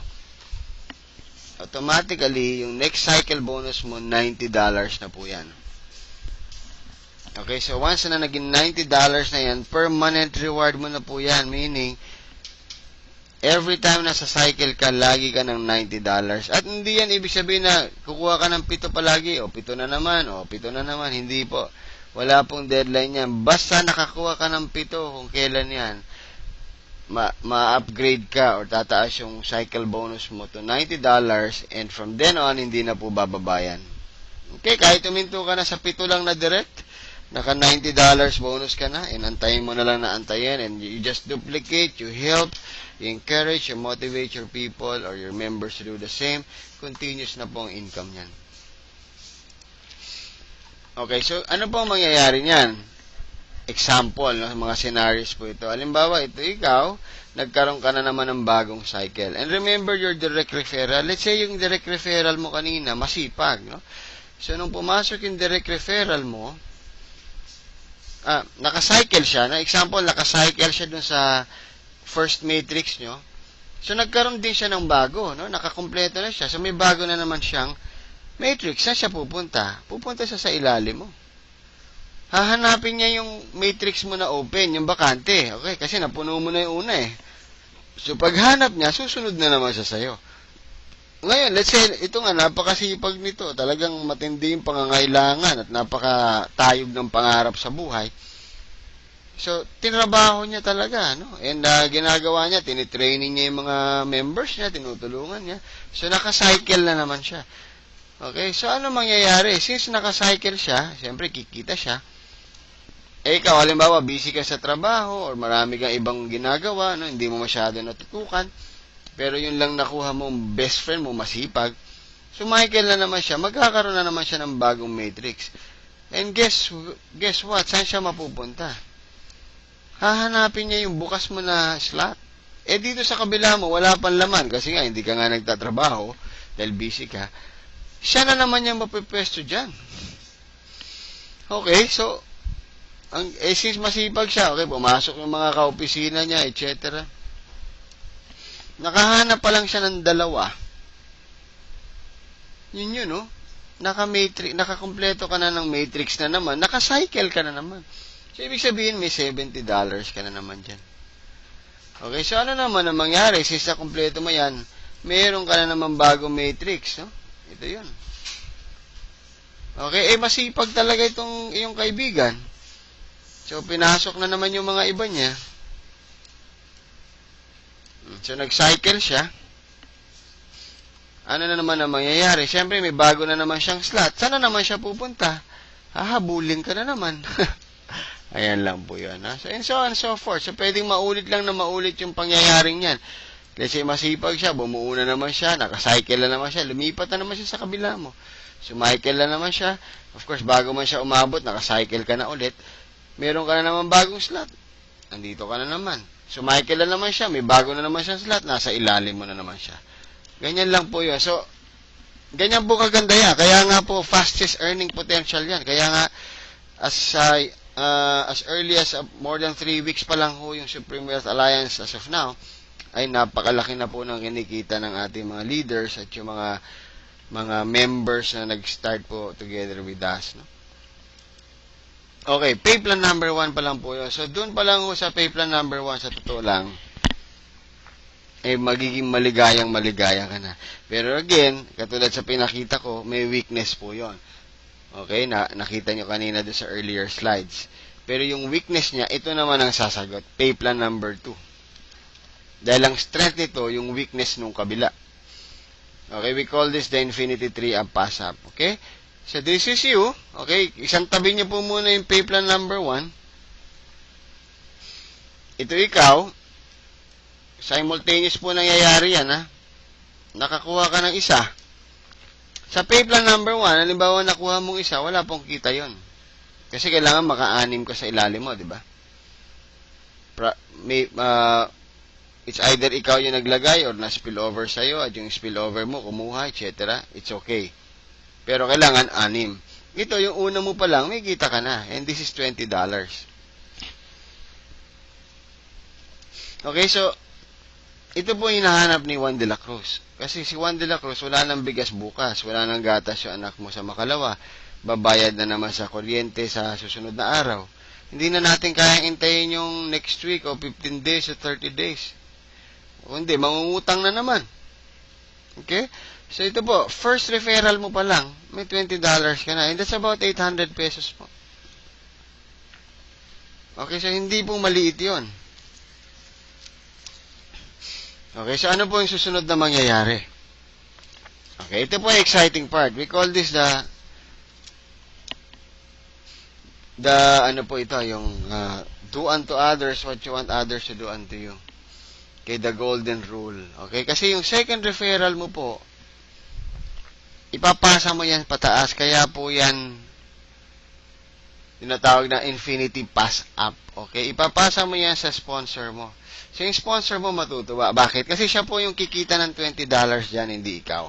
automatically, yung next cycle bonus mo, $90 na po yan. Okay, so once na naging $90 na yan, permanent reward mo na po yan, meaning, every time nasa cycle ka, lagi ka ng $90. At hindi yan ibig sabihin na kukuha ka ng 7 palagi, o 7 na naman, hindi po. Wala pong deadline yan. Basta nakakuha ka ng 7 kung kailan yan, ma-upgrade ka or tataas yung cycle bonus mo to $90 and from then on, hindi na po bababayan. Okay, kahit uminto ka na sa 7 lang na direct, naka $90 bonus ka na, and antayin mo na lang na antayin, and you just duplicate, you help, you encourage, you motivate your people or your members to do the same. Continuous na po ang income niyan. Okay, so ano po ang mangyayari niyan? Example, no, mga scenarios po ito. Halimbawa, ito ikaw, nagkaroon ka na naman ng bagong cycle. And remember your direct referral. Let's say yung direct referral mo kanina, masipag, no? So, nung pumasok yung direct referral mo, naka-cycle siya. Na example, naka-cycle siya dun sa first matrix nyo. So, nagkaroon din siya ng bago, no? Nakakumpleto na siya. So, may bago na naman siyang matrix. Saan siya pupunta? Pupunta siya sa ilalim mo. Hahanapin niya yung matrix mo na open, yung bakante. Okay? Kasi napuno mo na yung una eh. So, paghanap niya, susunod na naman siya sa'yo. Ngayon, let's say, ito nga, napakasipag nito. Talagang matindi yung pangangailangan at napakatayog ng pangarap sa buhay. So, tinrabaho niya talaga, no? And ginagawa niya, tinitraining niya yung mga members niya, tinutulungan niya. So, nakacycle na naman siya. Okay? So, ano mangyayari? Since nakacycle siya, siyempre, kikita siya. Ikaw, halimbawa, busy ka sa trabaho or marami kang ibang ginagawa, no? Hindi mo masyado natutukan, pero yun lang nakuha mong best friend mo, masipag, so Michael na naman siya, magkakaroon na naman siya ng bagong matrix. And guess what? Saan siya mapupunta? Hahanapin niya yung bukas mo na slot. Dito sa kabila mo, wala pang laman kasi nga, hindi ka nga nagtatrabaho dahil busy ka. Siya na naman yung mapipwesto dyan. Okay, so, since masipag siya, okay, pumasok yung mga kaopisina niya, etc. Nakahanap pa lang siya ng dalawa. Yun, no? Nakakompleto ka na ng matrix na naman, nakacycle ka na naman. So, ibig sabihin, may $70 ka na naman dyan. Okay, so ano naman ang mangyari? Since nakompleto mo yan, meron ka na naman bagong matrix, no? Ito yun. Okay, masipag talaga itong iyong kaibigan. So, pinasok na naman yung mga iba niya. So, nag-cycle siya. Ano na naman ang mangyayari? Siyempre, may bago na naman siyang slot. Saan na naman siya pupunta? Hahabulin ka na naman. Ayan lang po yun. Ha? So, and so on and so forth. So, pwedeng maulit lang na maulit yung pangyayaring yan. Kasi masipag siya, bumuo na naman siya, nakacycle na naman siya, lumipat na naman siya sa kabila mo. So, Michael na naman siya. Of course, bago man siya umabot, nakacycle ka na ulit. Meron ka na naman bagong slot. Nandito ka na naman. So, Michael na naman siya. May bago na naman siyang slot. Nasa ilalim mo na naman siya. Ganyan lang po yun. So, ganyan po kaganda yan. Kaya nga po, fastest earning potential yan. Kaya nga, as early as more than 3 weeks pa lang ho yung Supreme Wealth Alliance as of now, ay napakalaki na po ng kinikita ng ating mga leaders at yung mga members na nag-start po together with us. No? Okay, pay plan number 1 pa lang po yun. So, dun pa lang sa pay plan number 1, sa totoo lang, magiging maligaya ka na. Pero again, katulad sa pinakita ko, may weakness po yon. Okay, nakita nyo kanina doon sa earlier slides. Pero yung weakness niya, ito naman ang sasagot. Pay plan number 2. Dahil ang strength nito, yung weakness nung kabila. Okay, we call this the infinity tree of pass up. Okay? So, this is you. Okay? Isang tabi niyo po muna yung pay plan number 1. Ito ikaw. Simultaneous po nangyayari yan, ha? Nakakuha ka ng isa. Sa pay plan number 1, halimbawa nakuha mong isa, wala pong kita yon. Kasi kailangan maka-anim ka sa ilalim mo, di ba? It's either ikaw yung naglagay or na-spill over sa'yo at yung spill over mo, kumuha, etc. It's okay. Pero kailangan 6. Ito, yung una mo pa lang, may kita ka na. And this is $20. Okay, so, ito po hinahanap ni Juan de la Cruz. Kasi si Juan de la Cruz, wala nang bigas bukas, wala nang gatas yung anak mo sa Makalawa, babayad na naman sa kuryente sa susunod na araw. Hindi na natin kayang intayin yung next week o 15 days o 30 days. O hindi, mangungutang na naman. Okay? So, ito po, first referral mo pa lang, may $20 ka na. And that's about 800 pesos po. Okay, so hindi po maliit yun. Okay, so ano po yung susunod na mangyayari? Okay, ito po yung exciting part. We call this ano po ito, yung do unto others what you want others to do unto you. Okay, the golden rule. Okay, kasi yung second referral mo po, ipapasa mo yan pataas, kaya po yan tinatawag na infinity pass up. Okay, ipapasa mo yan sa sponsor mo. So, yung sponsor mo matutuwa. Bakit? Kasi siya po yung kikita ng $20 dyan, hindi ikaw.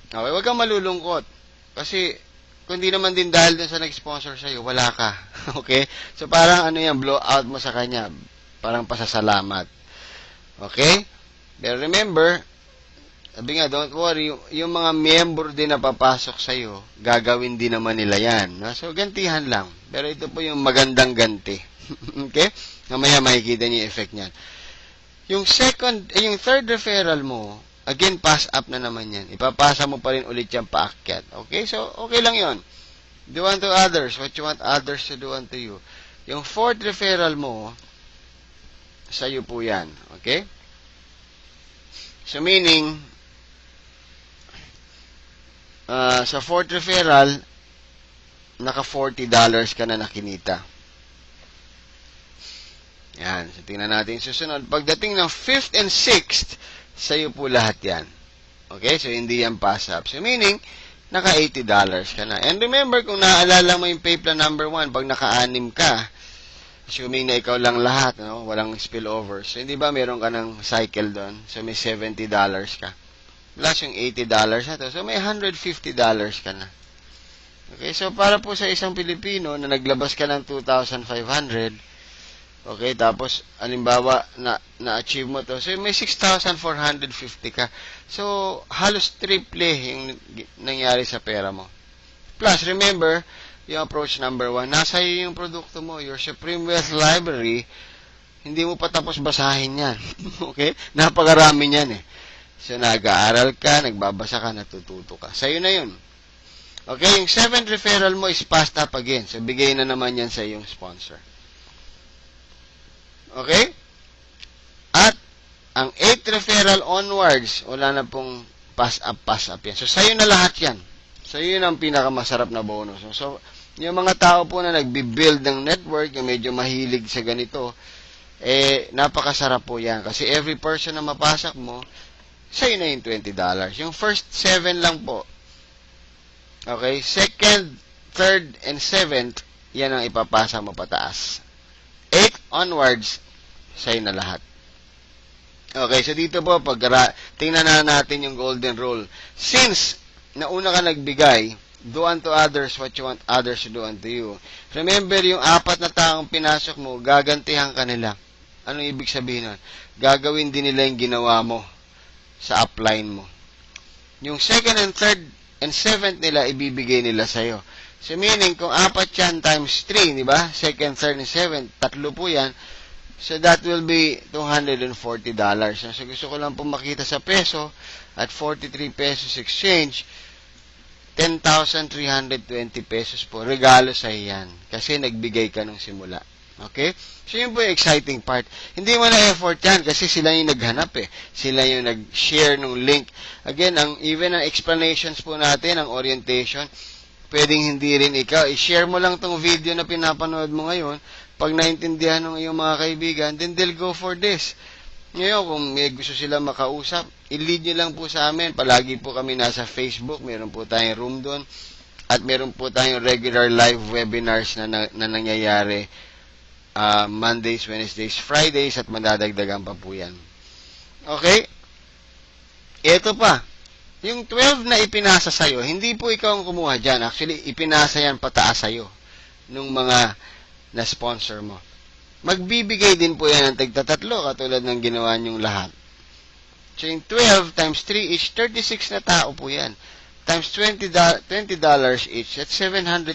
Okay, huwag kang malulungkot. Kasi, kung di naman din dahil dun sa nag-sponsor sa'yo, wala ka. Okay? So, parang ano yan, blow out mo sa kanya. Parang pasasalamat. Okay? Pero remember, sabi nga, don't worry, yung mga member din na papasok sa'yo, gagawin din naman nila yan. So, gantihan lang. Pero ito po yung magandang ganti. Okay? Mamaya makikita niyo yung effect niyan. Yung third referral mo, again, pass up na naman yan. Ipapasa mo pa rin ulit yung paakyat. Okay? So, okay lang yon. Do unto others what you want others to do unto you. Yung fourth referral mo, sa'yo po yan. Okay? So, meaning, sa fourth referral, naka $40 ka na nakinita. Yan. So, tingnan natin yung susunod. Pagdating ng 5th and 6th, sa'yo po lahat yan. Okay? So, hindi yan pass up. So, meaning, naka $80 ka na. And remember, kung naaalala mo yung pay plan number 1, pag naka-6 ka, assuming na ikaw lang lahat, no? Walang spillover. So, hindi ba meron ka ng cycle doon? So, may $70 ka. Plus yung $80 na to. So, may $150 ka na. Okay? So, para po sa isang Pilipino na naglabas ka ng 2,500, okay? Tapos, alimbawa, na-achieve mo to. So, may 6,450 ka. So, halos triple yung nangyari sa pera mo. Plus, remember, yung approach number 1, nasa iyo yung produkto mo, your Supreme Wealth Library, hindi mo pa tapos basahin yan. Okay? Napakarami niyan eh. So, nag-aaral ka, nagbabasa ka, natututo ka. Sa'yo na yun. Okay? Yung 7th referral mo is passed up again. So, bigay na naman yan sa iyong sponsor. Okay? At, ang 8th referral onwards, wala na pong pass up yan. So, sa'yo na lahat yan. So, yun ang pinakamasarap na bonus. So, yung mga tao po na nagbi-build ng network, yung medyo mahilig sa ganito, napakasarap po yan. Kasi every person na mapasak mo, sa'yo na yung $20. Yung first 7 lang po. Okay? 2nd, 3rd, and 7th, yan ang ipapasa mo pataas. 8th onwards, sa'yo na lahat. Okay, so dito po, tingnan na natin yung golden rule. Since, nauna ka nagbigay, do unto others what you want others to do unto you. Remember, yung 4 na taong pinasok mo, gagantihan ka nila. Anong ibig sabihin nun? Gagawin din nila yung ginawa mo sa upline mo. Yung 2nd and 3rd and 7th nila, ibibigay nila sa'yo. So, meaning, kung 4 yan times 3, di ba? 2nd, 3rd, and 7th, 3 po yan. So, that will be $240. So, gusto ko lang po makita sa peso at 43 pesos exchange, 10,320 pesos po. Regalo sa iyan. Kasi nagbigay ka nung simula. Okay? So, yun po yung exciting part. Hindi mo na effort yan kasi sila yung naghanap eh. Sila yung nag-share nung link. Again, even ang explanations po natin, ang orientation, pwedeng hindi rin ikaw. I-share mo lang tong video na pinapanood mo ngayon. Pag naintindihan ng iyong mga kaibigan, then they'll go for this. Ngayon, kung may gusto sila makausap, i-lead nyo lang po sa amin. Palagi po kami nasa Facebook. Meron po tayong room doon. At meron po tayong regular live webinars na nangyayari Mondays, Wednesdays, Fridays at madadagdagan pa po yan. Okay? Ito pa. Yung 12 na ipinasa sa'yo, hindi po ikaw ang kumuha dyan. Actually, ipinasa yan pataas sa'yo nung mga na-sponsor mo. Magbibigay din po yan ng tigtatatlo katulad ng ginawa niyong lahat. So, yung 12 times 3 each, 36 na tao po yan. Times $20 each, that's $720.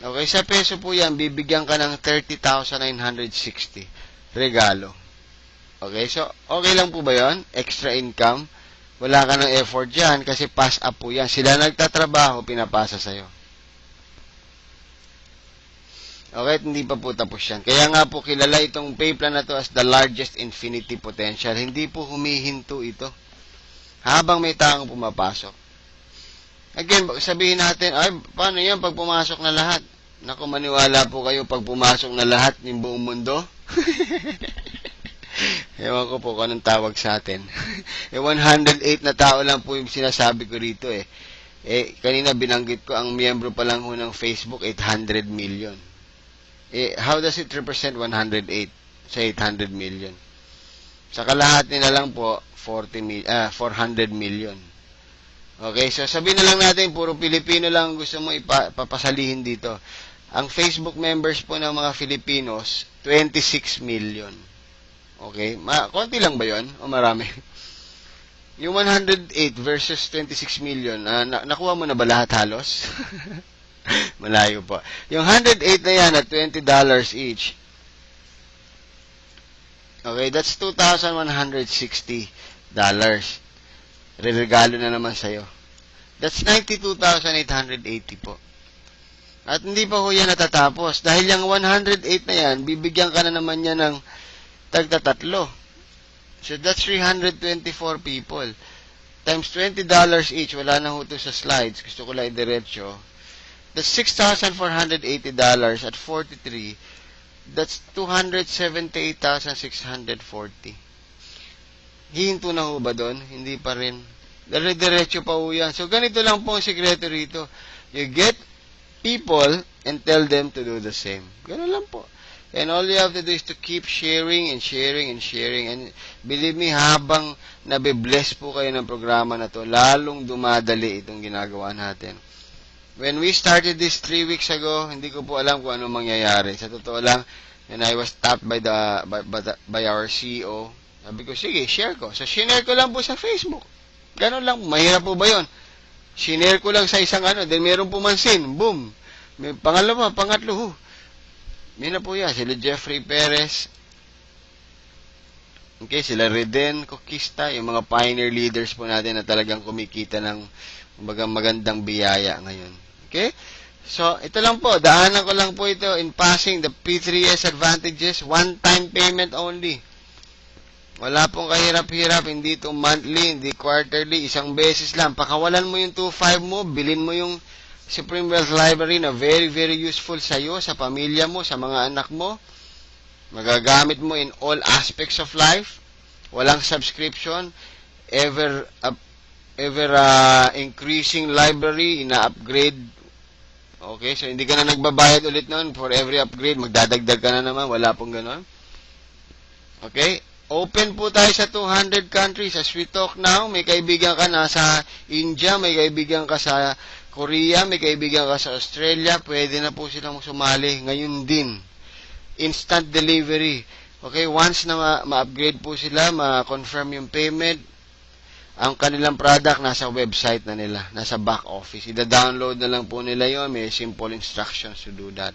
Okay, sa peso po yan, bibigyan ka ng 30,960. Regalo. Okay, so, okay lang po ba yon? Extra income. Wala ka ng effort dyan kasi pass up po yan. Sila nagtatrabaho, pinapasa sa'yo. Okay, hindi pa po tapos yan. Kaya nga po kilala itong pay plan na to as the largest infinity potential. Hindi po humihinto ito habang may taong pumapasok. Again, sabihin natin, ay, paano yan pag pumasok na lahat? Naku, maniwala po kayo pag pumasok na lahat ng buong mundo. Ewan ko po kung anong tawag sa atin. 108 na tao lang po yung sinasabi ko rito eh. Kanina binanggit ko, ang miyembro pa lang ho ng Facebook, 800 million. How does it represent 108 sa 800 million? Sa kalahati na lang po, 400 million. Okay, so sabihin na lang natin, puro Pilipino lang gusto mo ipapasalihin dito. Ang Facebook members po ng mga Filipinos, 26 million. Okay, konti lang ba yon o marami? Yung 108 versus 26 million, nakuha mo na ba lahat halos? Malayo po. Yung 108 na yan at $20 each. Okay, that's $2,160. Regalo na naman sa'yo. That's 92,880 po. At hindi pa ho yan natatapos. Dahil yung 108 na yan, bibigyan ka na naman yan ng tagtatatlo. So that's 324 people. Times $20 each. Wala na ho to sa slides. Gusto ko lang idiretso. the $6,480 at 43, that's 278,640. Hihinto na ho ba doon? Hindi pa rin. Dire-diretso pa ho yan. So, ganito lang po ang sikreto rito. You get people and tell them to do the same. Ganun lang po. And all you have to do is to keep sharing and sharing and sharing. And believe me, habang nabibless po kayo ng programa na to, lalong dumadali itong ginagawa natin. When we started this 3 weeks ago, hindi ko po alam kung ano mangyayari. Sa totoo lang, and I was tapped by our CEO. Sabi ko, sige, share ko. So, shinare ko lang po sa Facebook. Ganun lang. Mahirap po ba yun? Shinare ko lang sa isang then meron pumansin. Boom. May pangalawa, pangatlo. May na po yan. Sila Jeffrey Perez. Okay, sila Reden Kokista. Yung mga pioneer leaders po natin na talagang kumikita ng magandang biyaya ngayon. Okay? So, ito lang po. Daanan ko lang po ito in passing the P3S advantages. One-time payment only. Wala pong kahirap-hirap. Hindi ito monthly, hindi quarterly. Isang beses lang. Pakawalan mo yung 2.5 mo. Bilin mo yung Supreme Wealth Library na very, very useful sa iyo, sa pamilya mo, sa mga anak mo. Magagamit mo in all aspects of life. Walang subscription. Ever increasing library, ina-upgrade. Okay, so hindi ka na nagbabayad ulit noon for every upgrade. Magdadagdag ka na naman. Wala pong gano'n. Okay, open po tayo sa 200 countries. As we talk now, may kaibigan ka na sa India, may kaibigan ka sa Korea, may kaibigan ka sa Australia, pwede na po silang sumali. Ngayon din, instant delivery. Okay, once na ma-upgrade po sila, ma-confirm yung payment, ang kanilang product nasa website na nila, nasa back office. Ida-download na lang po nila yon. May simple instructions to do that.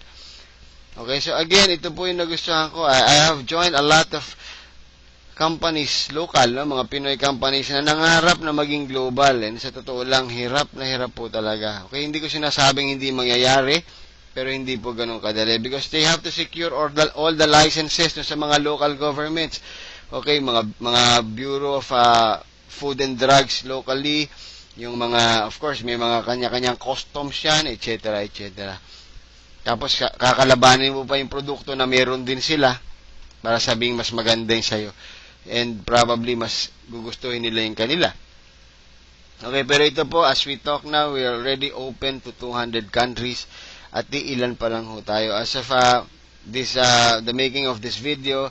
Okay, so again, ito po yung nagustuhan ko. I have joined a lot of companies, local, no? Mga Pinoy companies na nangarap na maging global. And sa totoo lang, hirap na hirap po talaga. Okay, hindi ko sinasabing hindi mangyayari, pero hindi po ganun kadali. Because they have to secure all the licenses no, sa mga local governments. Okay, mga Bureau of Food and Drugs locally, yung mga, of course, may mga kanya-kanyang customs yan, etc., etc. Tapos, kakalabanin mo pa yung produkto na meron din sila para sabing mas maganda yung sa'yo. And probably mas gugustuhin nila yung kanila. Okay, pero ito po, as we talk now, we are already open to 200 countries at di ilan pa lang ho tayo. As of the making of this video,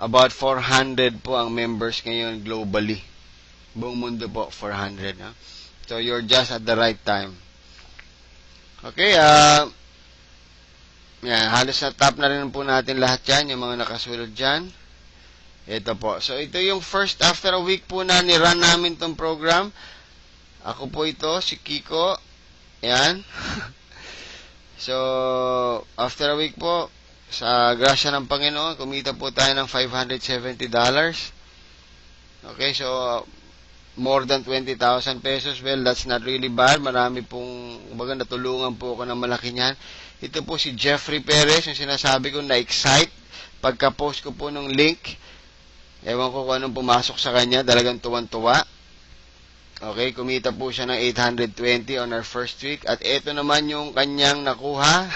about 400 po ang members ngayon globally. Buong mundo po, 400. No? So, you're just at the right time. Okay, halos na top na rin po natin lahat yan, yung mga nakasulod dyan. Ito po. So, ito yung first after a week po na ni-run namin tong program. Ako po ito, si Kiko. Yan. So, after a week po, sa grasya ng Panginoon, kumita po tayo ng $570. Okay, so, more than 20,000 pesos. Well, that's not really bad. Marami pong, natulungan po ako ng malaki niyan. Ito po si Jeffrey Perez, yung sinasabi ko na-excite. Pagka-post ko po ng link, ewan ko kung anong pumasok sa kanya, talagang tuwan-tuwa. Okay, kumita po siya ng 820 on our first week. At ito naman yung kanyang nakuha.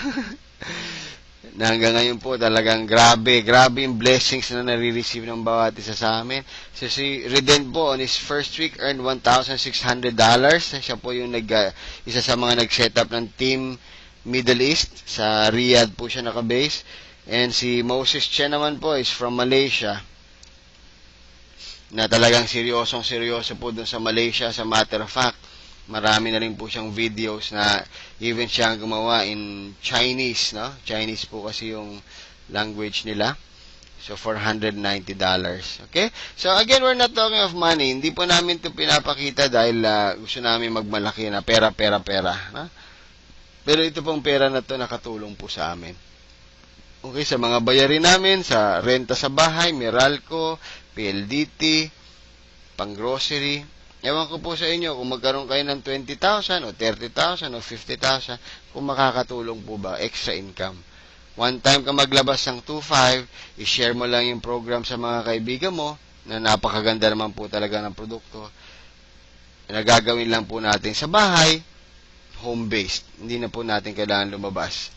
Na hanggang ngayon po talagang grabe yung blessings na nare-receive ng bawat isa sa amin. So si Reden po on his first week earned $1,600. Siya po yung isa sa mga nag-set up ng Team Middle East. Sa Riyadh po siya nakabase. And si Moses Chen naman po is from Malaysia. Na talagang seryoso po dun sa Malaysia. Sa matter of fact, marami na rin po siyang videos na even siyang gumawa in Chinese, no? Chinese po kasi yung language nila. So, $490. Okay? So, again, we're not talking of money. Hindi po namin ito pinapakita dahil gusto namin magmalaki na pera. No? Pero ito pong pera na ito nakatulong po sa amin. Okay, sa mga bayarin namin, sa renta sa bahay, Meralco, PLDT, pang-grocery. Ewan ko po sa inyo kung magkaroon kayo ng 20,000 o 30,000 o 50,000, kung makakatulong po ba, extra income. One time ka maglabas ng 2.5, i-share mo lang yung program sa mga kaibigan mo, na napakaganda naman po talaga ng produkto. Nagagawin lang po natin sa bahay, home-based. Hindi na po natin kailangan lumabas.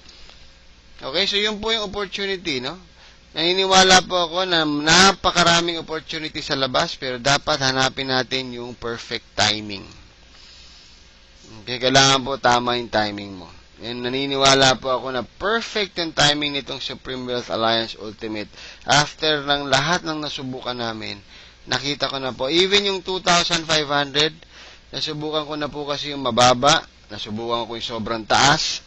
Okay, so yun po yung opportunity, no? Naniniwala po ako na napakaraming opportunity sa labas, pero dapat hanapin natin yung perfect timing. Okay, kailangan po tama yung timing mo. And naniniwala po ako na perfect yung timing nitong Supreme Wealth Alliance Ultimate. After ng lahat ng nasubukan namin, nakita ko na po, even yung 2,500, nasubukan ko na po kasi yung mababa, nasubukan ko yung sobrang taas.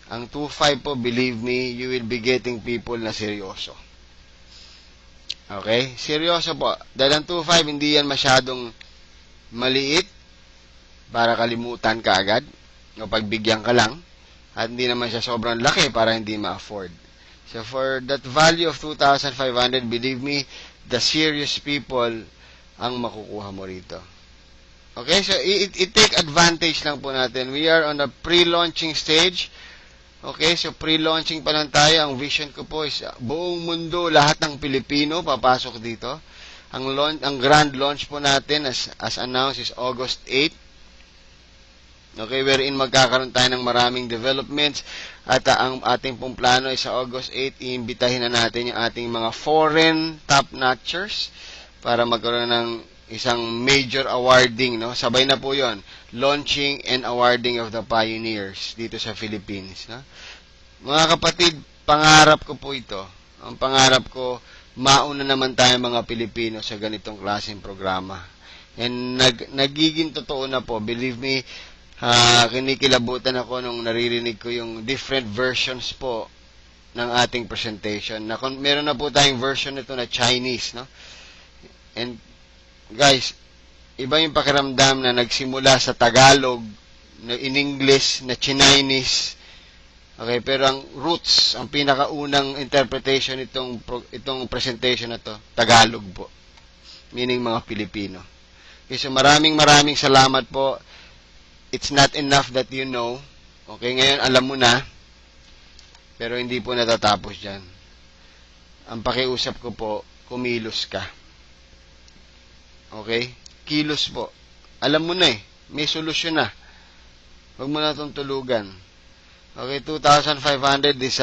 Ang 2.5 po, believe me, you will be getting people na seryoso. Okay? Seryoso po. Dahil ang 2.5, hindi yan masyadong maliit para kalimutan ka agad o pagbigyan ka lang. At hindi naman siya sobrang laki para hindi ma-afford. So, for that value of 2,500, believe me, the serious people ang makukuha mo rito. Okay? So, i-take advantage lang po natin. We are on a pre-launching stage. Okay, so pre-launching pa lang tayo. Ang vision ko po is buong mundo, lahat ng Pilipino papasok dito. Ang grand launch po natin as announced is August 8. Okay, wherein magkakaroon tayo ng maraming developments at ang ating pong plano is sa August 8, iimbitahin na natin yung ating mga foreign top-notchers para magkaroon ng isang major awarding, no? Sabay na po 'yon, launching and awarding of the pioneers dito sa Philippines, no? Mga kapatid, pangarap ko po ito. Ang pangarap ko, mauna naman tayo mga Pilipino sa ganitong klaseng programa. And nagiging totoo na po, believe me, kinikilabutan ako nung naririnig ko yung different versions po ng ating presentation. Meron na po tayong version nito na Chinese, no? And guys, iba yung pakiramdam na nagsimula sa Tagalog, na in English, na Chinese. Okay, pero ang roots, ang pinakaunang interpretation itong presentation na to, Tagalog po. Meaning mga Pilipino. Okay, so maraming salamat po. It's not enough that you know. Okay, ngayon alam mo na, pero hindi po natatapos dyan. Ang pakiusap ko po, kumilos ka. Okay? Kilos po. Alam mo na eh. May solusyon na. Huwag mo na itong tulugan. Okay, 2,500 is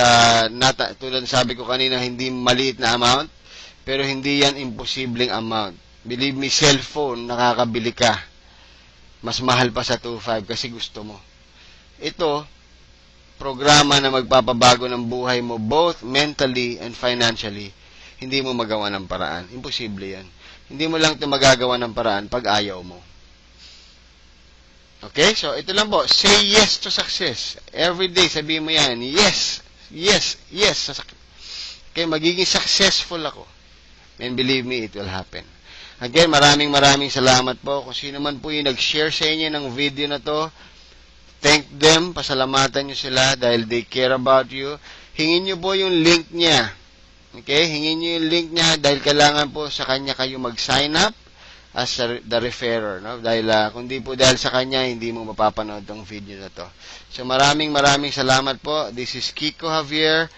tulad sabi ko kanina, hindi maliit na amount, pero hindi yan imposibleng amount. Believe me, cellphone, nakakabili ka. Mas mahal pa sa 2.5 kasi gusto mo. Ito, programa na magpapabago ng buhay mo both mentally and financially. Hindi mo magawa ng paraan. Imposible yan. Hindi mo lang ito magagawa ng paraan pag ayaw mo. Okay? So, ito lang po. Say yes to success. Every day, sabihin mo yan, yes, yes, yes. Okay, magiging successful ako. And believe me, it will happen. Again, maraming salamat po. Kung sino man po yung nag-share sa inyo ng video na to, thank them. Pasalamatan nyo sila dahil they care about you. Hingin nyo po yung link niya. Okay, hingin nyo yung link niya dahil kailangan po sa kanya kayo mag-sign up as the referrer, no? Dahil kung di po dahil sa kanya, hindi mo mapapanood tong video na to. So maraming salamat po. This is Kiko Javier.